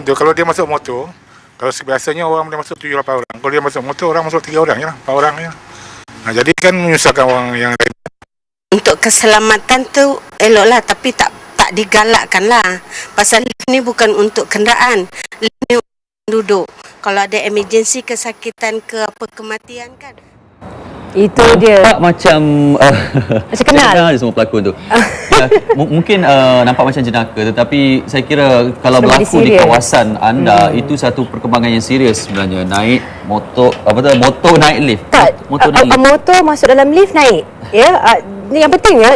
contoh kalau dia masuk motor, kalau biasanya orang boleh masuk 7-8 orang. Kalau dia masuk motor, orang masuk 3 orang je lah, 4 orang je lah. Jadi kan menyusahkan orang yang lain. Untuk keselamatan tu eloklah, tapi tak digalakkan lah. Pasal lift ni bukan untuk kenderaan. Lift ni untuk duduk. Kalau ada emergency, kesakitan ke apa, kematian kan. Itu dia. Nampak macam macam kenal je semua pelakon tu. Ya, mungkin nampak macam jenaka, tetapi saya kira kalau Sudah berlaku di kawasan anda itu satu perkembangan yang serius sebenarnya. Naik motor, motor naik lift. Tak, motor masuk dalam lift naik. Ya, yang pentingnya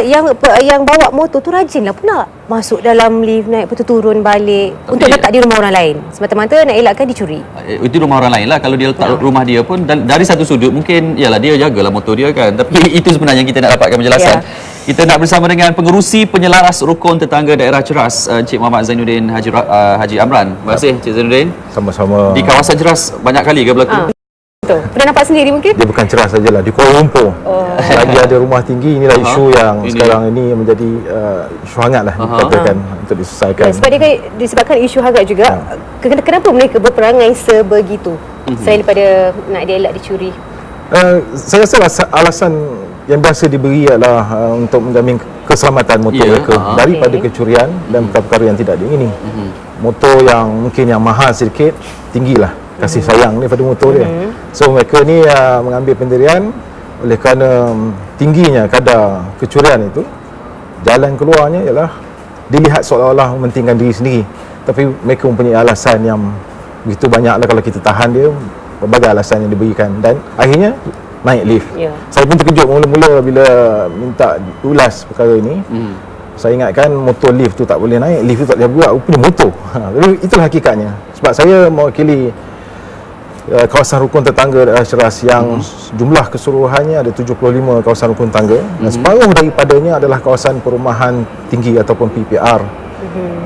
yang bawa motor tu rajinlah pula masuk dalam lift, naik lepas tu turun balik. Tapi untuk letak di rumah orang lain, semata-mata nak elakkan dicuri. Itu rumah orang lain lah. Kalau dia letak rumah dia pun, dan dari satu sudut mungkin yalah dia jagalah motor dia kan, tapi itu sebenarnya kita nak dapatkan penjelasan. Kita nak bersama dengan pengerusi penyelaras rukun tetangga daerah Ceras, Encik Muhammad Zainuddin Haji Amran. Terima kasih Encik Zainuddin. Sama-sama. Di kawasan Ceras banyak kali ke berlaku? Betul. Pernah nampak sendiri mungkin? Dia bukan Ceras sajalah, di Kuala Lumpur. Lagi ada rumah tinggi, inilah isu yang sekarang ini menjadi isu hangat lah dikatakan untuk diselesaikan. Sebab dia disebabkan isu hangat juga. Kenapa mereka berperangai sebegitu selain daripada nak dia elak dicuri? Saya rasa alasan yang biasa diberi adalah untuk menjamin keselamatan motor mereka daripada kecurian dan perkara-perkara yang tidak diingini. Motor yang mungkin yang mahal sedikit, tinggilah kasih sayang ni pada motor dia. So mereka ni mengambil pendirian oleh kerana tingginya kadar kecurian itu, jalan keluarnya ialah dilihat seolah-olah mementingkan diri sendiri, tapi mereka mempunyai alasan yang begitu banyaklah kalau kita tahan dia, berbagai alasan yang diberikan, dan akhirnya naik lift. Saya pun terkejut mula-mula bila minta diulas perkara ini. Saya ingatkan motor lift tu tak boleh naik, lift tu tak boleh buat, rupanya motor. Jadi itulah hakikatnya. Sebab saya mewakili kawasan rukun tetangga daerah Ceras yang jumlah keseluruhannya ada 75 kawasan rukun tetangga, dan separuh daripadanya adalah kawasan perumahan tinggi ataupun PPR.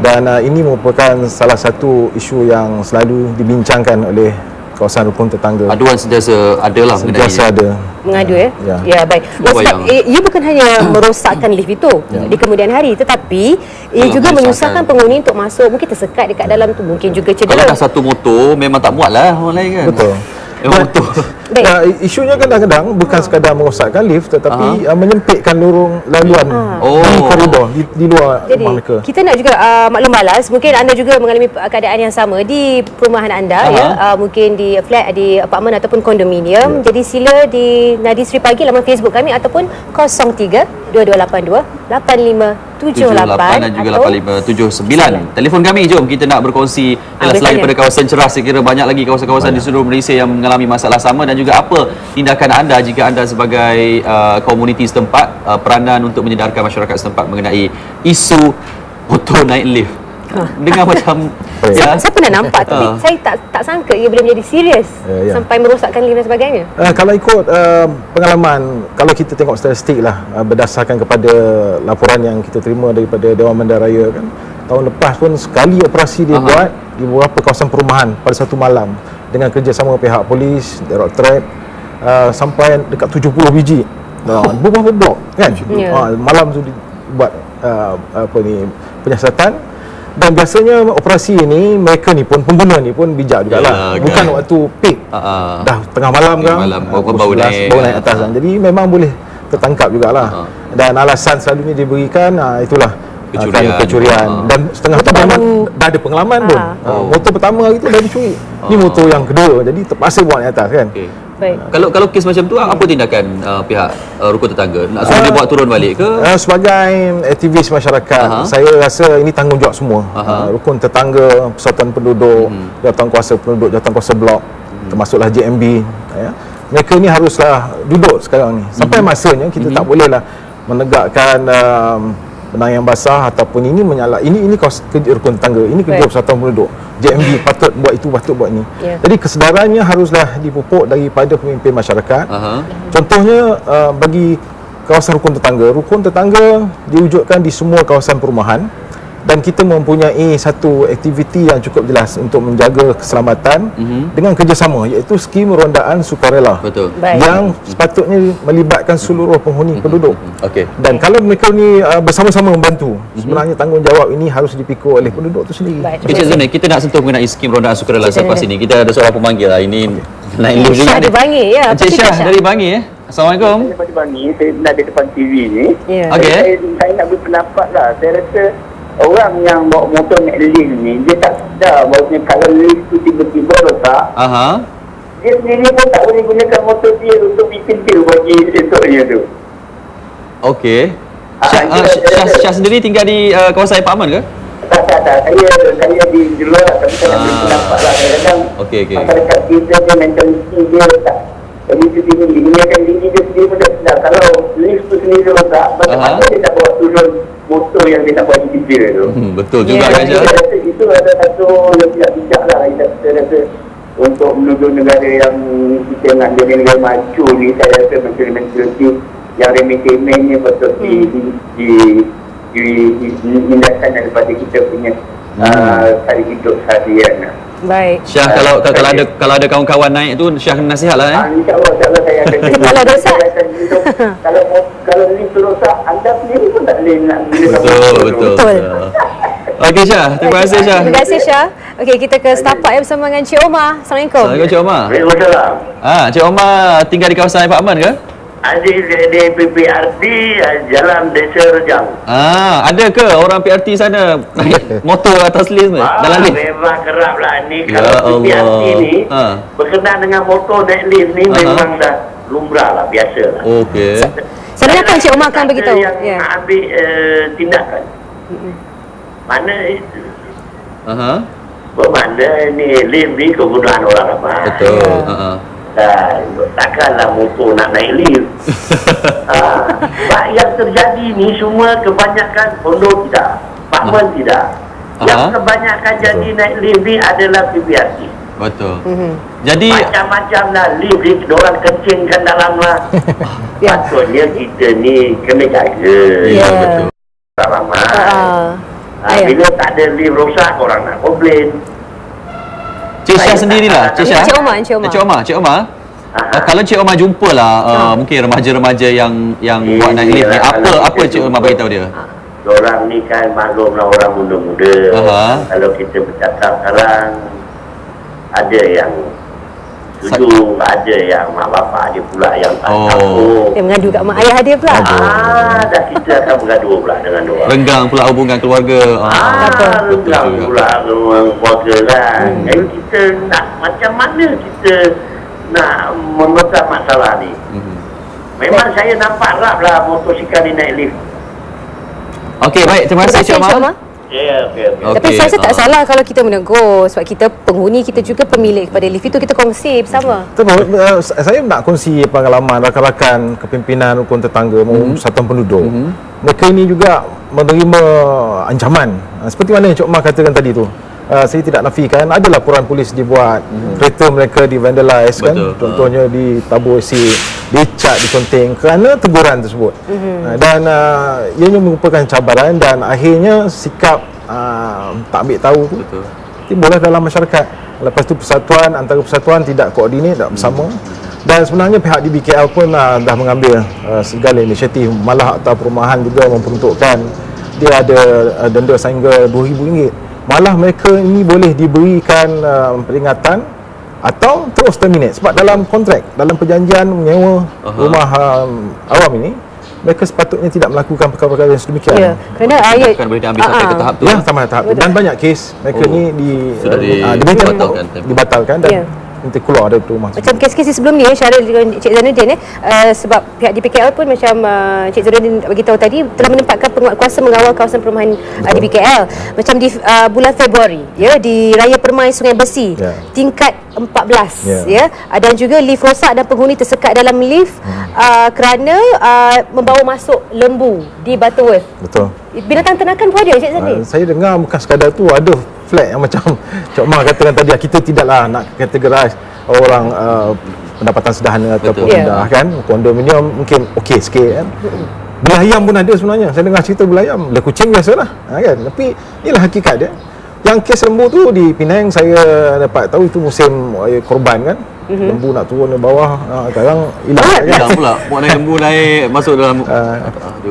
Dan ini merupakan salah satu isu yang selalu dibincangkan oleh kawasan rukun tetangga. Aduan sentiasa ada lah, sentiasa ada. Mengadu ya baik. Sebab ia bukan hanya merosakkan lift itu di kemudian hari, tetapi ia juga menyusahkan penghuni untuk masuk, mungkin tersekat dekat dalam tu, mungkin juga cedera. Kalau dah satu motor memang tak muat lah orang lain kan. Betul. Isunya kadang-kadang bukan sekadar merosakkan lift, tetapi menyempitkan lorong laluan di koridor di luar rumah mereka. Kita nak juga maklum balas, mungkin anda juga mengalami keadaan yang sama di perumahan anda, mungkin di flat, di apartmen ataupun kondominium. Jadi sila di Nadi Sri Pagi laman Facebook kami ataupun 03-2282-8578 dan juga 8579. Telefon kami, jom kita nak berkongsi selain daripada kawasan Ceras. Saya kira banyak lagi kawasan-kawasan di seluruh Malaysia yang mengalami masalah sama, dan juga apa tindakan anda jika anda sebagai komuniti setempat peranan untuk menyedarkan masyarakat setempat mengenai isu motor naik lift. Dengar macam saya pernah nampak, tapi saya tak sangka ia boleh menjadi serius sampai merosakkan lift dan sebagainya. Kalau ikut pengalaman, kalau kita tengok statistik lah, berdasarkan kepada laporan yang kita terima daripada Dewan Bandaraya kan, tahun lepas pun sekali operasi dia buat di beberapa kawasan perumahan pada satu malam dengan kerjasama pihak polis, Direktorat, sampai dekat 70 biji beberapa blok kan. Malam tu dibuat penyiasatan. Dan biasanya operasi ini, mereka ni pun, pembunuh ni pun bijak jugalah. Bukan waktu peak, dah tengah malam kan, baru naik atas kan. Jadi memang boleh tertangkap jugalah. Dan alasan selalunya diberikan itulah kecurian. Dan setengah tu memang dah ada pengalaman pun. Motor pertama hari tu dah dicuri, ni motor yang kedua, jadi terpaksa buat naik atas kan. Baik. Kalau kes macam tu, apa tindakan pihak rukun tetangga? Nak suruh dia buat turun balik ke? Sebagai aktivis masyarakat, saya rasa ini tanggungjawab semua. Rukun tetangga, Persatuan Penduduk, Jawatankuasa Penduduk, Jawatankuasa Blok, termasuklah JMB. Mereka ni haruslah duduk sekarang ni. Sampai masanya kita tak bolehlah menegakkan benang yang basah ataupun ini kerja rukun tetangga, ini kerja Persatuan Penduduk. JMB patut buat itu, patut buat ini. Jadi kesedarannya haruslah dipupuk daripada pemimpin masyarakat. Contohnya bagi kawasan rukun tetangga diwujudkan di semua kawasan perumahan, dan kita mempunyai satu aktiviti yang cukup jelas untuk menjaga keselamatan dengan kerjasama, iaitu skim rondaan sukarela. Betul. Baik. Yang sepatutnya melibatkan seluruh penghuni penduduk. Okey. Dan kalau mereka ni bersama-sama membantu, sebenarnya tanggungjawab ini harus dipikul oleh penduduk itu sendiri. Baik. Okay, Cik Zuni, kita nak sentuh mengenai skim rondaan sukarela selepas ini. Kita ada seorang pemanggil lah. Ini naik lift juga Syah ni. dari Bangi, ya. Encik Apa cerita, Syah dari Bangi Assalamualaikum. Saya daripada Bangi, saya nak di depan TV ni. Ya. Okey. Saya nak berpendapat lah. Saya rasa orang yang bawa motor naik lift ni, dia tak sedar bahawa kalau lift tu tiba-tiba rosak, Aha. dia sendiri pun tak boleh gunakan motor dia untuk bikin bil bagi esoknya tu. Okey. Syah sendiri tinggal di kawasan apartmen ke? Tak. Saya di luar, tapi saya nak berpendapat lah. Kadang-kadang Okey. masyarakat kita dia mentaliti dia tak. Jadi itu digunakan diri dia sendiri pun tak sedar. Kalau lift tu sendiri rosak, macam mana dia nak bawa turun motor yang dia nak buat cicil tu. Betul juga Ya. kan Syah? Saya rasa itu ada satu yang tidak bijak lah. Kita rasa untuk menuduh negara yang kita nak jadi negara maju ni, saya rasa menteri-menteri yang remeh-temehnya betul diindahkan daripada kita punya hari hidup seharian. Baik. Syah, kalau ada kawan-kawan naik tu, Syah kena nasihatlah InsyaAllah saya akan Kalau rosak. kalau lift rosak, anda sendiri pun tak boleh nak Betul. Okey Syah, terima kasih Syah. Terima kasih Syah. Okey, kita ke Setapak ya bersama dengan Cik Omar. Assalamualaikum. Assalamualaikum Cik Omar. Waalaikumsalam. Cik Omar tinggal di kawasan apartmen ke? Ada di PPRT Jalan Desa Rejang. Ada ke orang PRT sana naik motor atas lift dalam lift? Memang kerap lah ni. Ya Kalau PPRT Allah. ni berkenaan dengan motor naik lift ni memang dah lumrah lah, biasa lah. Okey. Sebenarnya apa Cik Omar akan beritahu? Yang nak ambil tindakan. Mana itu? Bermakna ni lift ni kegunaan orang ramai. Betul. Takkanlah motor nak naik lift. Yang terjadi ni semua kebanyakan kondo tidak, apartmen tidak. Yang kebanyakan jadi naik lift ni adalah PPRT. Betul. Jadi Macam-macam lah lift ni, diorang kencingkan dalam lah. Patutnya kita ni kena jaga. Ya. betul. Tak lama. Ayah. Bila tak ada lift rosak, orang nak komplain. Cik Syah sendirilah, Cik Syah. Cik Omar. Cik Omar. Kalau Cik Omar jumpalah mungkin remaja-remaja yang buat naik lift ni, apa Cik Omar beritahu dia? Orang ni kan maklumlah orang muda-muda. Kalau kita bercakap sekarang, ada yang setuju, ada yang mak bapak dia pula yang tak tahu. Dia mengadu kat mak ayah dia pula. Dah kita akan bergaduh pula dengan dia. Renggang pula hubungan keluarga. Renggang pula hubungan keluarga kan. Jadi kita nak macam mana kita nak memecah masalah ni. Memang saya nampak rap lah motosikal ni naik lift. Okey, baik. Terima kasih Cik Omar. Okey. Tapi saya rasa tak salah kalau kita menegur, sebab kita penghuni, kita juga pemilik kepada lift itu, kita kongsi bersama. Saya nak kongsi pengalaman rakan-rakan kepimpinan rukun tetangga maupun persatuan penduduk. Mereka ini juga menerima ancaman. Seperti mana Encik Omar katakan tadi tu. Saya tidak nafikan ada laporan polis dibuat, kereta mereka di-vandalize kan, contohnya ditabur asid, dicat, diconteng kerana teguran tersebut. Dan ianya merupakan cabaran dan akhirnya sikap tak ambil tahu tu timbullah dalam masyarakat. Lepas tu persatuan, antara persatuan tidak koordinat, tak bersama. Dan sebenarnya pihak DBKL pun dah mengambil segala inisiatif. Malah Akta Perumahan juga memperuntukkan dia ada denda sehingga RM2,000. Malah mereka ini boleh diberikan peringatan atau terus terminate. Sebab dalam kontrak, dalam perjanjian menyewa rumah awam ini, mereka sepatutnya tidak melakukan perkara-perkara yang sedemikian. Ya, kerana ayat Bukan boleh diambil sampai ke tahap tu. Ya, sampai tahap tu. Dan banyak kes mereka ni dibatalkan dan nanti keluar dari rumah. macam kes-kes sebelum ni Syaril dengan Cik Zainuddin sebab pihak DBKL pun macam Cik Zainuddin beritahu tadi telah menempatkan penguat kuasa mengawal kawasan perumahan DBKL. Macam di bulan Februari di Raya Permai Sungai Besi tingkat 14 dan juga lift rosak dan penghuni tersekat dalam lift kerana membawa masuk lembu di Butterworth. Betul. Binatang ternakan pun ada Cik Zainuddin. Saya dengar bukan sekadar tu, ada flat yang macam Cik Omar katakan tadi, kita tidaklah nak categorize orang pendapatan sederhana ataupun rendah kan, kondominium mungkin okey sikit kan. belayam pun ada sebenarnya. Saya dengar cerita belayam, belah kucing biasalah, kan. Tapi inilah hakikat dia. Yang kes lembu tu di Penang, saya dapat tahu itu musim korban kan. Lembu nak turun ke bawah, sekarang hilang kan. Hilang pula. Buat naik lembu naik masuk dalam.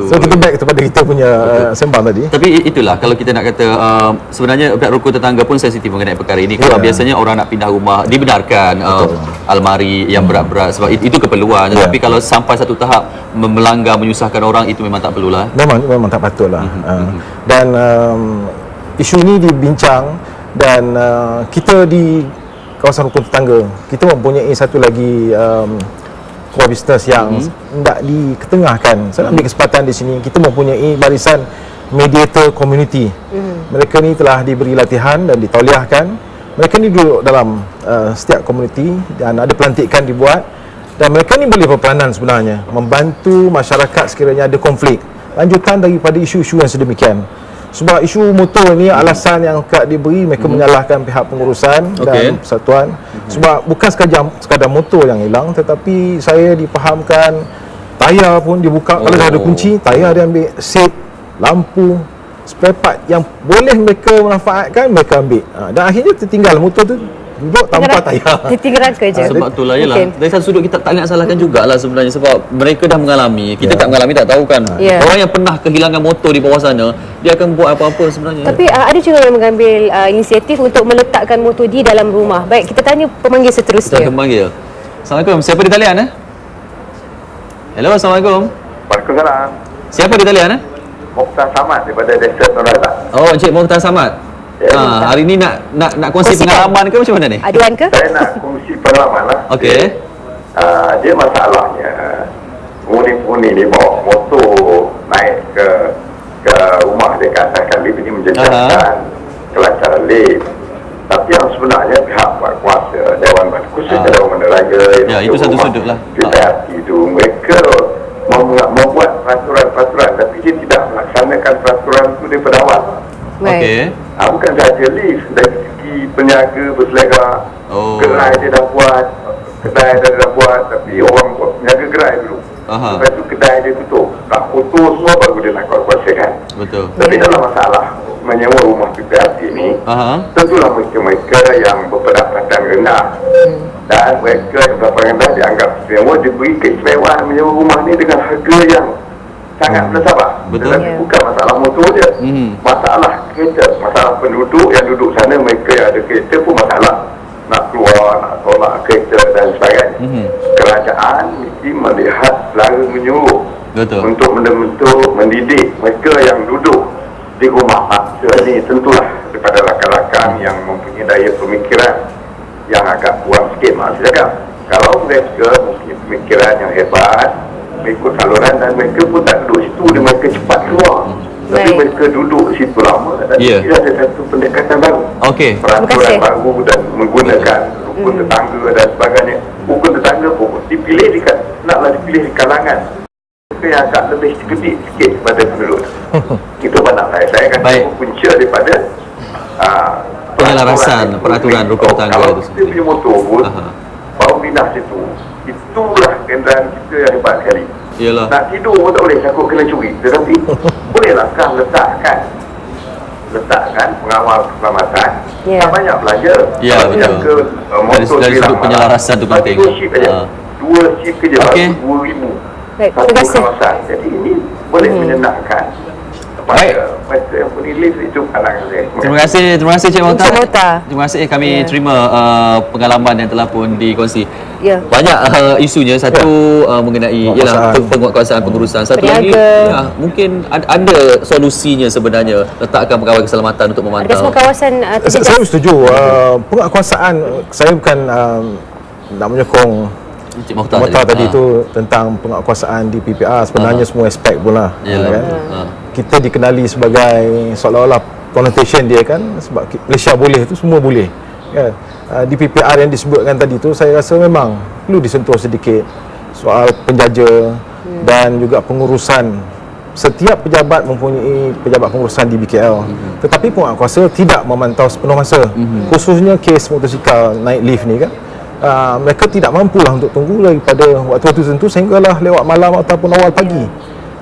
So kita back kepada kita punya sembang tadi. Tapi itulah kalau kita nak kata sebenarnya pihak rukun tetangga pun sensitif mengenai perkara ini. Kalau biasanya orang nak pindah rumah dibenarkan almari yang berat-berat sebab itu keperluan. Tapi kalau sampai satu tahap melanggar menyusahkan orang, itu memang tak perlulah. Memang tak patutlah. Dan isu ini dibincang dan kita di kawasan rukun tetangga, kita mempunyai satu lagi core business yang hendak diketengahkan. Saya ambil kesempatan di sini, kita mempunyai barisan mediator community. Mereka ni telah diberi latihan dan ditauliahkan. Mereka ni duduk dalam setiap komuniti dan ada pelantikan dibuat, dan mereka ni boleh berperanan sebenarnya membantu masyarakat sekiranya ada konflik lanjutan daripada isu-isu yang sedemikian. Sebab isu motor ni alasan yang diberi, mereka menyalahkan pihak pengurusan dan persatuan. Sebab bukan sekadar motor yang hilang, tetapi saya dipahamkan tayar pun dibuka. Kalau dah ada kunci, tayar dia ambil, seat, lampu, spare part yang boleh mereka manfaatkan, mereka ambil. Dan akhirnya tertinggal motor tu duduk tanpa tayar. Tertinggal kerja. Sebab itulah yalah. Dari satu sudut kita tak nak salahkan jugalah sebenarnya, sebab mereka dah mengalami. Kita tak mengalami, tak tahu kan. Orang yang pernah kehilangan motor di bawah sana, dia akan buat apa-apa sebenarnya. Tapi ada juga yang mengambil inisiatif untuk meletakkan motor di dalam rumah. Baik, kita tanya pemanggil seterusnya. Kita akan panggil. Assalamualaikum. Siapa di talian Hello, Assalamualaikum. Waalaikumsalam. Siapa di talian Mokhtar Samad daripada Desa Nur Razak. Oh, Encik Mokhtar Samad. Hari ni nak kongsi pengalaman ke macam mana ni? Aduan ke? Saya nak kongsi pengalaman lah. Okey. Dia masalahnya penghuni ni bawa motor naik ke rumah dia kat atas kan, lift ni menjejaskan kelancaran lift. Tapi yang sebenarnya pihak kuasa Dewan khususnya Dewan Bandaraya, itu satu sudut lah. PPRT itu mereka membuat peraturan tapi dia tidak melaksanakan peraturan itu daripada awal. Okey. Bukan sahaja lift, dari segi penjaga berselera, gerai dia dah buat, kedai dia dah buat, tapi orang buat penjaga gerai dulu. Lepas tu kedai dia tutup, tak foto semua baru dia nak kuasakan. Betul. Tapi dalam masalah menyewa rumah PPRT ni, tentulah mereka yang berpendapatan rendah dan mereka yang berpendapatan rendah dianggap sewa, diberi keistimewaan menyewa rumah ni dengan harga yang sangat bersabar. Betul. Tetapi bukan masalah motor je. Masalah kereta, masalah penduduk yang duduk sana, mereka yang ada kereta pun masalah. Nak keluar, nak tolak kereta dan sebagainya. Kerajaan mesti melihat selara menyuruh. Betul. Untuk mendidik mereka yang duduk di rumah paksa ni, tentulah daripada rakan-rakan yang mempunyai daya pemikiran yang agak kurang sikit, maksud cakap. Kalau mereka mempunyai pemikiran yang hebat, mengikut saluran, dan mereka pun tak duduk situ, dan mereka cepat keluar. Tapi mereka duduk situ lama dan tidak ada satu pendekatan baru. Peraturan baru dan menggunakan rukun tetangga dan sebagainya. Rukun tetangga pun dipilih naklah dipilih di kalangan mereka yang agak lebih sekedik sikit kepada penduduk. Itu pandang saya kata punca daripada penyelarasan peraturan rukun tetangga itu sendiri. Kalau kita punya motor pun baru dinas itulah kenderaan kita yang hebat sekali. Yalah. Nak tidur pun tak boleh, takut kena curi. Tetapi bolehlah kan letakkan pengawal keselamatan. Tak banyak belanja. Ya, betul. Dari sudut penyelarasan tu penting. Dua shift kerja, baru 2,000. Baik, terima kasih. Jadi ini boleh menyenangkan mereka yang punya lift itu pandangan saya. Terima kasih Cik Mokhtar. Terima kasih kami terima pengalaman yang telah pun dikongsi. Banyak isunya, satu mengenai ialah penguatkuasaan pengurusan. Satu lagi mungkin ada solusinya sebenarnya, letakkan pegawai keselamatan untuk memantau. Ada semua kawasan saya setuju. Penguatkuasaan, saya bukan nak menyokong Cik Mokhtar tadi tu tentang penguatkuasaan di PPR. Sebenarnya semua aspek pun lah kan? Kita dikenali sebagai seolah-olah connotation dia kan, sebab Malaysia boleh tu semua boleh kan? Di PPR yang disebutkan tadi tu, saya rasa memang perlu disentuh sedikit soal penjaja dan juga pengurusan. Setiap pejabat mempunyai pejabat pengurusan di BKL, tetapi penguatkuasa tidak memantau sepenuh masa. Khususnya kes motosikal naik lift ni kan, mereka tidak mampulah untuk tunggu daripada waktu tertentu sehinggalah lewat malam ataupun awal pagi.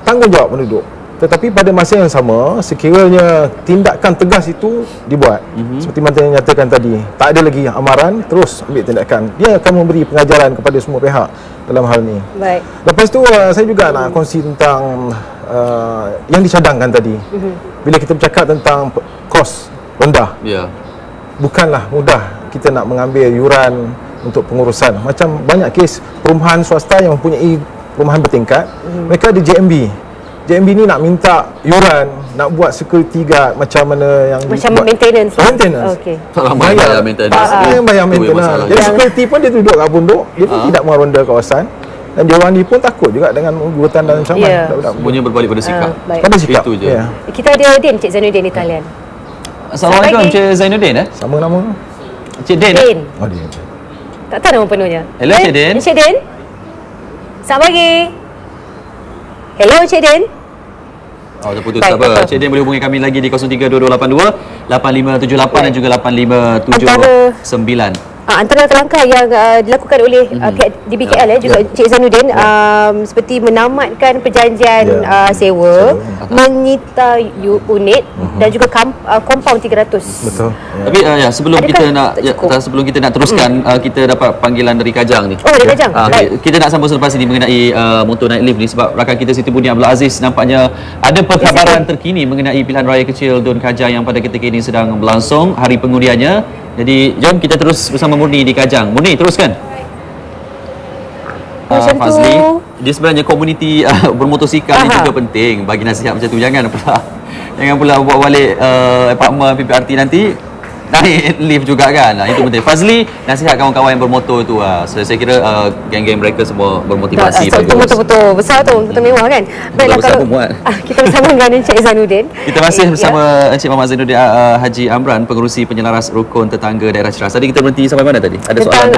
tanggungjawab penduduk. Tetapi pada masa yang sama, sekiranya tindakan tegas itu dibuat, seperti mana yang nyatakan tadi, tak ada lagi amaran, terus ambil tindakan. Dia akan memberi pengajaran kepada semua pihak dalam hal ini. Baik. Lepas tu saya juga nak kongsi tentang yang dicadangkan tadi. Bila kita bercakap tentang kos rendah, Ya. bukanlah mudah kita nak mengambil yuran untuk pengurusan. Macam banyak kes perumahan swasta yang mempunyai perumahan bertingkat, mereka ada JMB. JMB ni nak minta yuran, nak buat security guard macam mana yang Macam maintenance. Maintenance. Okey. Tak ramai bayar maintenance. Bayar Itu yang maintenance. masalah. Jadi security pun dia duduk kat pondok, dia pun tidak meronda kawasan. Dan diorang ni pun takut juga dengan urutan dan ancaman. Ya. Semuanya berbalik pada sikap. Baik. Pada sikap. Itu je. Ya. Kita ada Din, Cik Zainuddin di talian. Assalamualaikum Selamat pagi. Cik Zainuddin Sama nama? Cik Din. Din. Oh dia. Tak tahu nama penuhnya. Hello, Cik Din. Cik Din. Selamat pagi. Hello Cik Din. Oh, terputus. Baik, Tak apa. betul. Cik Din boleh hubungi kami lagi di 032282 8578 dan juga 8579. Antara langkah yang dilakukan oleh pihak DBKL juga Cik Zainuddin seperti menamatkan perjanjian sewa, menyita unit dan juga kompaun 300. Betul. Ya. Tapi sebelum Adakah kita nak tak cukup? sebelum kita nak teruskan kita dapat panggilan dari Kajang ni. Oh, dari Kajang. Baik. Kita nak sambung selepas ini mengenai motor naik lift ni sebab rakan kita Siti Budi Abdul Aziz nampaknya ada perkhabaran terkini mengenai pilihan raya kecil Dun Kajang yang pada ketika ini sedang berlangsung hari pengundiannya. Jadi jom kita terus bersama Murni di Kajang. Murni teruskan. Macam tu. Fazli, dia sebenarnya komuniti bermotosikal ni juga penting. Bagi nasihat macam tu jangan pula bawa balik apartmen PPRT nanti naik lift juga kan. Itu penting. Fazli, nasihat kawan-kawan yang bermotor tu saya kira geng-geng mereka semua bermotivasi. Betul-betul besar tu, betul mewah kan. Baiklah, besar kalau pun muat. kita bersama dengan Encik Zainuddin. Kita masih bersama Encik Muhammad Zainuddin Haji Amran, pengerusi penyelaras rukun tetangga daerah Ceras. Tadi kita berhenti sampai mana tadi? Ada soalan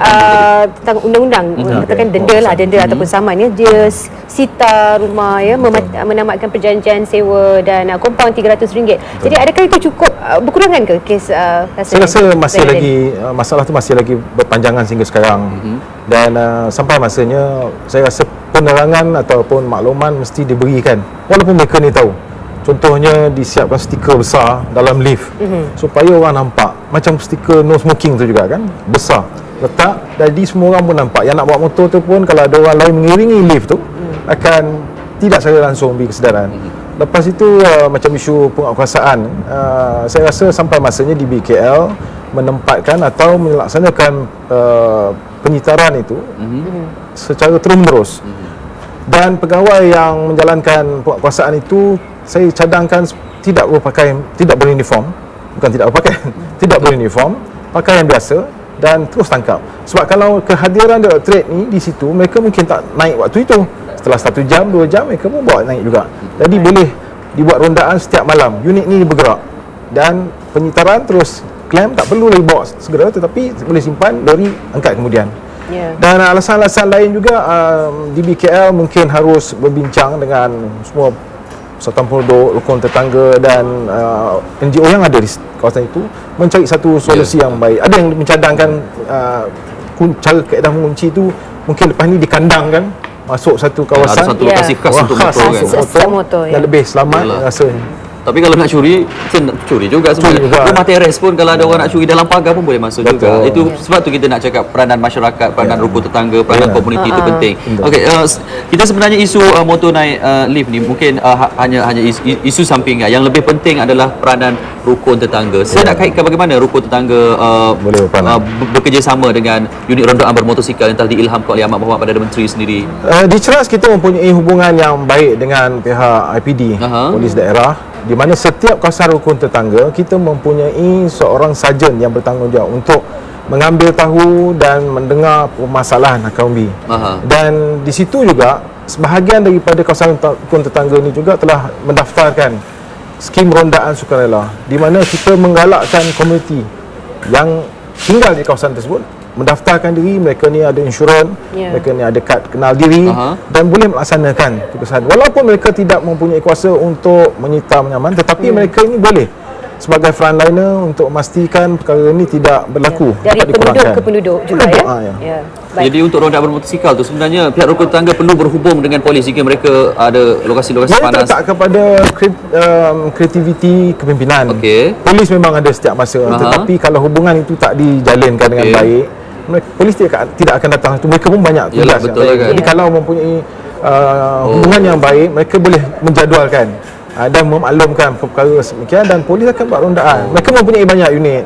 tentang undang-undang katakan denda lah, denda ataupun saman ya, dia sita rumah ya, menamatkan perjanjian sewa dan kompaun RM300. Jadi adakah itu cukup berkurangan ke kes Saya rasa masih lagi masalah tu masih lagi berpanjangan sehingga sekarang. Dan sampai masanya saya rasa penerangan ataupun makluman mesti diberikan walaupun mereka ni tahu. Contohnya disiapkan stiker besar dalam lift supaya orang nampak, macam stiker no smoking tu juga kan, besar letak, jadi semua orang pun nampak. Yang nak bawa motor tu pun kalau ada orang lain mengiringi lift tu akan tidak secara langsung beri kesedaran. Lepas itu macam isu penguatkuasaan, saya rasa sampai masanya di BKL menempatkan atau melaksanakan penyitaran itu secara terus-menerus. Dan pegawai yang menjalankan penguatkuasaan itu saya cadangkan tidak beruniform, bukan tidak berpakaian, tidak beruniform, pakaian biasa dan terus tangkap. Sebab kalau kehadiran direktorat ni di situ, mereka mungkin tak naik waktu itu. Setelah 1 jam, 2 jam, mereka pun bawa naik juga. Jadi boleh dibuat rondaan setiap malam. Unit ni bergerak. Dan penyitaran terus klaim tak perlu lagi bawa segera, tetapi boleh simpan, lori angkat kemudian. Dan alasan-alasan lain juga di BKL mungkin harus berbincang dengan semua persatuan penduduk, rukun tetangga dan NGO yang ada di kawasan itu, mencari satu solusi yang baik. Ada yang mencadangkan cara kaedah mengunci itu mungkin lepas ni dikandangkan masuk satu kawasan, ada satu lokasi khas untuk motor kan. yang lebih selamat rasanya. Tapi kalau nak curi, nak curi juga sebenarnya. Rumah teres pun kalau ada orang nak curi dalam pagar pun boleh masuk juga. Itu sebab tu kita nak cakap peranan masyarakat, peranan rukun tetangga, peranan komuniti itu penting. Okey, kita sebenarnya isu motor naik lift ni mungkin hanya isu sampingan. Yang lebih penting adalah peranan rukun tetangga. Saya nak kaitkan bagaimana rukun tetangga bekerjasama dengan unit rondaan bermotosikal yang telah diilhamkan oleh Amat Berhormat Perdana Menteri sendiri. Di Ceras kita mempunyai hubungan yang baik dengan pihak IPD, polis daerah, di mana setiap kawasan rukun tetangga kita mempunyai seorang sarjan yang bertanggungjawab untuk mengambil tahu dan mendengar permasalahan Akaumbi. Dan di situ juga sebahagian daripada kawasan rukun tetangga ini juga telah mendaftarkan skim rondaan sukarela, di mana kita menggalakkan komuniti yang tinggal di kawasan tersebut mendaftarkan diri. Mereka ni ada insurans, mereka ni ada kad kenal diri dan boleh melaksanakan tugasan. Walaupun mereka tidak mempunyai kuasa untuk menyita menyaman, tetapi mereka ini boleh sebagai frontliner untuk memastikan perkara ini tidak berlaku. Dari dapat penduduk dikurangkan. ke penduduk juga Penduduk, ya. ya. Baik. Jadi untuk roda bermotosikal tu sebenarnya pihak rukun tetangga perlu berhubung dengan polis jika mereka ada lokasi-lokasi Dia panas. terletak kepada kreativiti kepimpinan. Okey. Polis memang ada setiap masa, tetapi kalau hubungan itu tak dijalinkan dengan Okey. baik, polis tidak akan datang. Mereka pun banyak tugas. Yalah, yang betul lain. lah kan. Jadi kalau mempunyai hubungan yang baik, mereka boleh menjadualkan dan memaklumkan perkara semikian dan polis akan buat rondaan. Mereka mempunyai banyak unit.